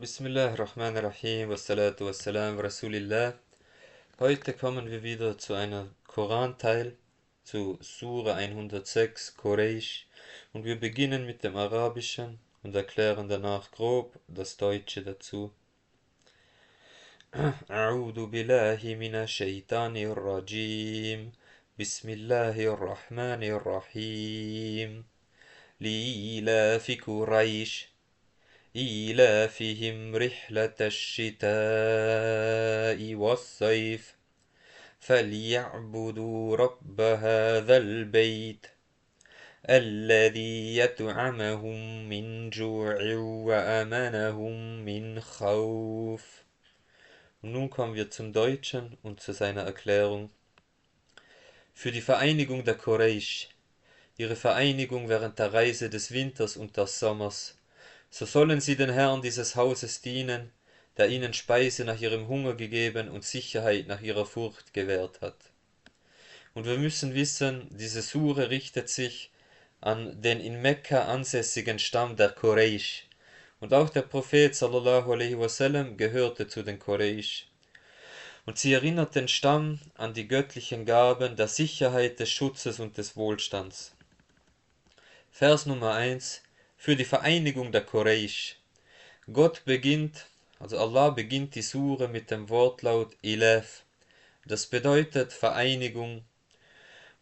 Bismillahirrahmanirrahim, wassalatu wassalam, Rasulillah. Heute kommen wir wieder zu einem Koranteil, zu Sura 106, Quraysh, und wir beginnen mit dem Arabischen und erklären danach grob das Deutsche dazu. A'udhu billahi minash shaitanir rajim. Bismillahir rahmanir rahim. Li'ilafi Quraysh. إيلافهم رحلة الشتاء والصيف فليعبدوا رب هذا البيت الذي يطعمهم من جوع وآمنهم من خوف. Und nun kommen wir zum Deutschen und zu seiner Erklärung. Für die Vereinigung der Quraysh, ihre Vereinigung während der Reise des Winters und des Sommers, so sollen sie den Herrn dieses Hauses dienen, der ihnen Speise nach ihrem Hunger gegeben und Sicherheit nach ihrer Furcht gewährt hat. Und wir müssen wissen, diese Sure richtet sich an den in Mekka ansässigen Stamm der Quraysh. Und auch der Prophet sallallahu alaihi wasallam gehörte zu den Quraysh. Und sie erinnert den Stamm an die göttlichen Gaben der Sicherheit, des Schutzes und des Wohlstands. Vers Nummer 1. Für die Vereinigung der Quraysh. Allah beginnt die Sure mit dem Wortlaut Ilaf. Das bedeutet Vereinigung.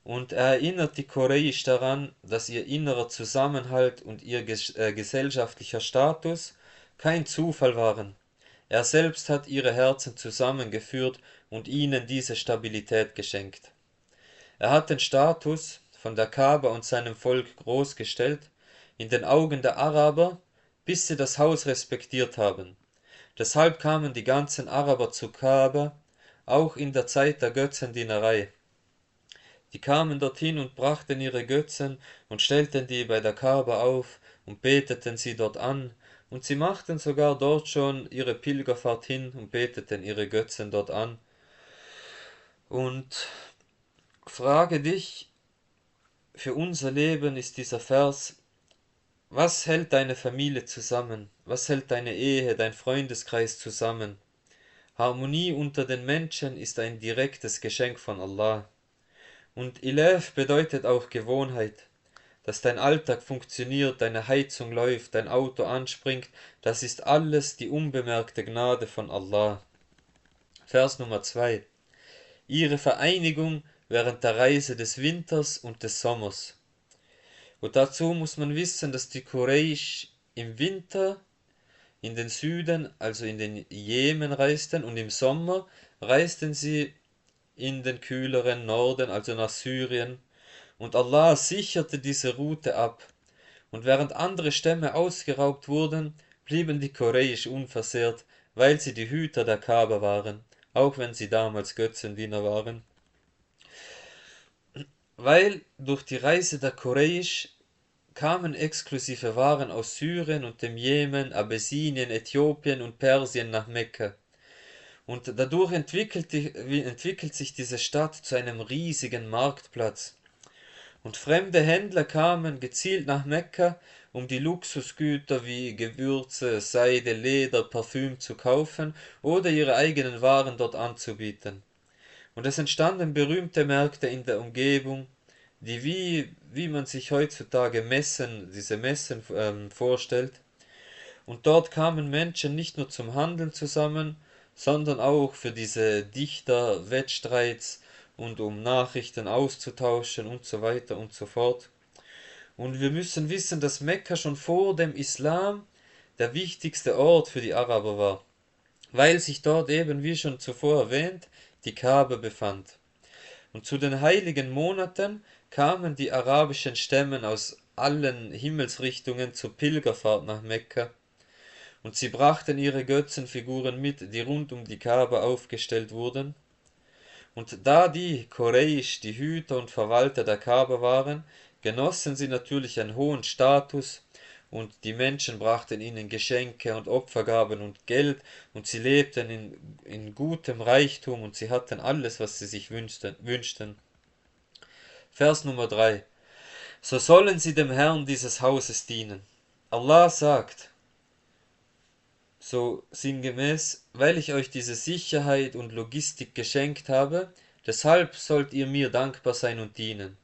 Und er erinnert die Quraysh daran, dass ihr innerer Zusammenhalt und ihr gesellschaftlicher Status kein Zufall waren. Er selbst hat ihre Herzen zusammengeführt und ihnen diese Stabilität geschenkt. Er hat den Status von der Kaaba und seinem Volk großgestellt, in den Augen der Araber, bis sie das Haus respektiert haben. Deshalb kamen die ganzen Araber zu Kaaba, auch in der Zeit der Götzendienerei. Die kamen dorthin und brachten ihre Götzen und stellten die bei der Kaaba auf und beteten sie dort an, und sie machten sogar dort schon ihre Pilgerfahrt hin und beteten ihre Götzen dort an. Und frage dich, für unser Leben ist dieser Vers: Was hält deine Familie zusammen? Was hält deine Ehe, dein Freundeskreis zusammen? Harmonie unter den Menschen ist ein direktes Geschenk von Allah. Und Ilaf bedeutet auch Gewohnheit, dass dein Alltag funktioniert, deine Heizung läuft, dein Auto anspringt, das ist alles die unbemerkte Gnade von Allah. Vers Nummer 2. Ihre Vereinigung während der Reise des Winters und des Sommers. Und dazu muss man wissen, dass die Quraysh im Winter in den Süden, also in den Jemen reisten, und im Sommer reisten sie in den kühleren Norden, also nach Syrien. Und Allah sicherte diese Route ab. Und während andere Stämme ausgeraubt wurden, blieben die Quraysh unversehrt, weil sie die Hüter der Kaaba waren, auch wenn sie damals Götzendiener waren. Weil durch die Reise der Quraysh kamen exklusive Waren aus Syrien und dem Jemen, Abessinien, Äthiopien und Persien nach Mekka. Und dadurch entwickelt sich diese Stadt zu einem riesigen Marktplatz. Und fremde Händler kamen gezielt nach Mekka, um die Luxusgüter wie Gewürze, Seide, Leder, Parfüm zu kaufen oder ihre eigenen Waren dort anzubieten. Und es entstanden berühmte Märkte in der Umgebung, die wie man sich heutzutage diese Messen vorstellt. Und dort kamen Menschen nicht nur zum Handeln zusammen, sondern auch für diese Dichter-Wettstreits und um Nachrichten auszutauschen und so weiter und so fort. Und wir müssen wissen, dass Mekka schon vor dem Islam der wichtigste Ort für die Araber war, weil sich dort eben, wie schon zuvor erwähnt, die Kaaba befand. Und zu den heiligen Monaten kamen die arabischen Stämme aus allen Himmelsrichtungen zur Pilgerfahrt nach Mekka. Und sie brachten ihre Götzenfiguren mit, die rund um die Kaaba aufgestellt wurden. Und da die Quraysh die Hüter und Verwalter der Kaaba waren, genossen sie natürlich einen hohen Status, und die Menschen brachten ihnen Geschenke und Opfergaben und Geld, und sie lebten in gutem Reichtum, und sie hatten alles, was sie sich wünschten. Vers Nummer 3. So sollen sie dem Herrn dieses Hauses dienen. Allah sagt, So sinngemäß, weil ich euch diese Sicherheit und Logistik geschenkt habe, deshalb sollt ihr mir dankbar sein und dienen.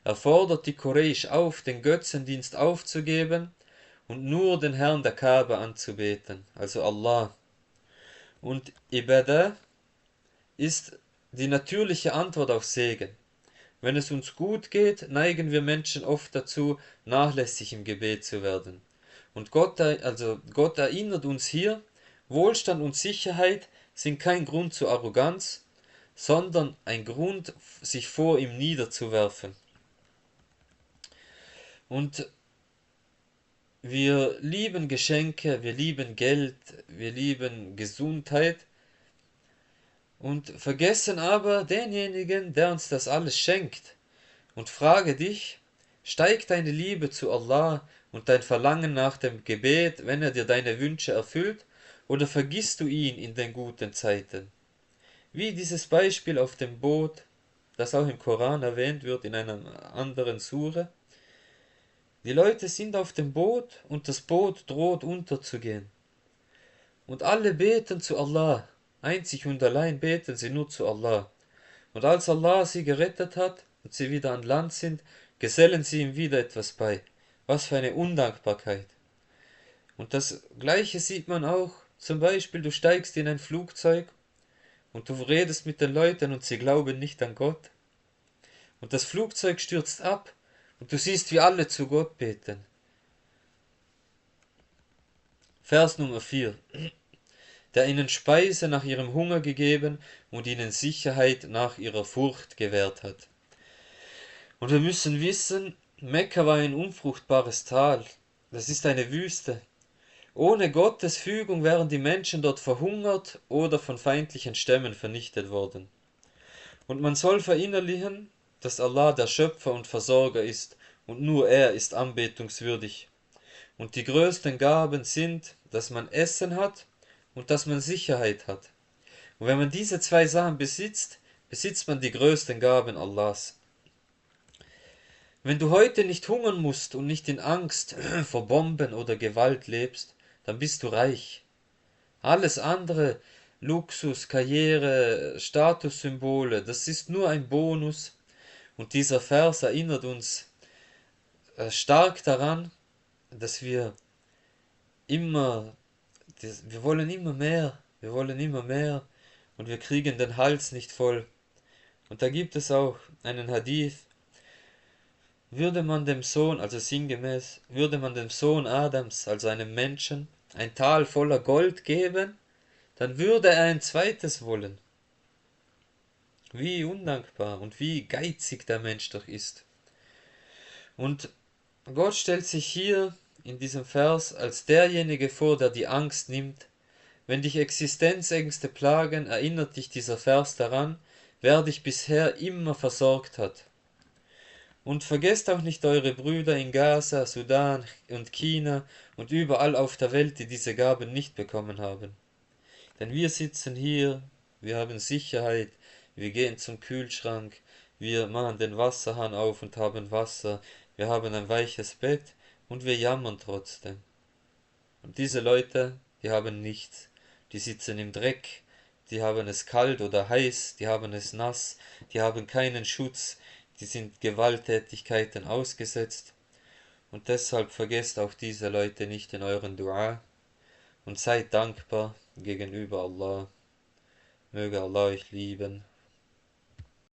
Er fordert die Quraysh auf, den Götzendienst aufzugeben und nur den Herrn der Kaaba anzubeten, also Allah. Und Ibadah ist die natürliche Antwort auf Segen. Wenn es uns gut geht, neigen wir Menschen oft dazu, nachlässig im Gebet zu werden. Und Gott erinnert uns hier, Wohlstand und Sicherheit sind kein Grund zur Arroganz, sondern ein Grund, sich vor ihm niederzuwerfen. Und wir lieben Geschenke, wir lieben Geld, wir lieben Gesundheit und vergessen aber denjenigen, der uns das alles schenkt. Und frage dich, steigt deine Liebe zu Allah und dein Verlangen nach dem Gebet, wenn er dir deine Wünsche erfüllt, oder vergisst du ihn in den guten Zeiten? Wie dieses Beispiel auf dem Boot, das auch im Koran erwähnt wird in einer anderen Sure. Die Leute sind auf dem Boot und das Boot droht unterzugehen. Und alle beten zu Allah, einzig und allein beten sie nur zu Allah. Und als Allah sie gerettet hat und sie wieder an Land sind, gesellen sie ihm wieder etwas bei. Was für eine Undankbarkeit. Und das Gleiche sieht man auch, zum Beispiel du steigst in ein Flugzeug und du redest mit den Leuten und sie glauben nicht an Gott. Und das Flugzeug stürzt ab und du siehst, wie alle zu Gott beten. Vers Nummer 4. Der ihnen Speise nach ihrem Hunger gegeben und ihnen Sicherheit nach ihrer Furcht gewährt hat. Und wir müssen wissen, Mekka war ein unfruchtbares Tal. Das ist eine Wüste. Ohne Gottes Fügung wären die Menschen dort verhungert oder von feindlichen Stämmen vernichtet worden. Und man soll verinnerlichen, dass Allah der Schöpfer und Versorger ist und nur er ist anbetungswürdig. Und die größten Gaben sind, dass man Essen hat und dass man Sicherheit hat. Und wenn man diese zwei Sachen besitzt, besitzt man die größten Gaben Allahs. Wenn du heute nicht hungern musst und nicht in Angst vor Bomben oder Gewalt lebst, dann bist du reich. Alles andere, Luxus, Karriere, Statussymbole, das ist nur ein Bonus. Und dieser Vers erinnert uns stark daran, dass wir immer, wir wollen immer mehr, wir wollen immer mehr und wir kriegen den Hals nicht voll. Und da gibt es auch einen Hadith, würde man dem Sohn, also sinngemäß, würde man dem Sohn Adams, also einem Menschen, ein Tal voller Gold geben, dann würde er ein zweites wollen. Wie undankbar und wie geizig der Mensch doch ist. Und Gott stellt sich hier in diesem Vers als derjenige vor, der die Angst nimmt. Wenn dich Existenzängste plagen, erinnert dich dieser Vers daran, wer dich bisher immer versorgt hat. Und vergesst auch nicht eure Brüder in Gaza, Sudan und China und überall auf der Welt, die diese Gaben nicht bekommen haben. Denn wir sitzen hier, wir haben Sicherheit, wir gehen zum Kühlschrank, wir machen den Wasserhahn auf und haben Wasser, wir haben ein weiches Bett und wir jammern trotzdem. Und diese Leute, die haben nichts, die sitzen im Dreck, die haben es kalt oder heiß, die haben es nass, die haben keinen Schutz, die sind Gewalttätigkeiten ausgesetzt. Und deshalb vergesst auch diese Leute nicht in euren Dua und seid dankbar gegenüber Allah. Möge Allah euch lieben.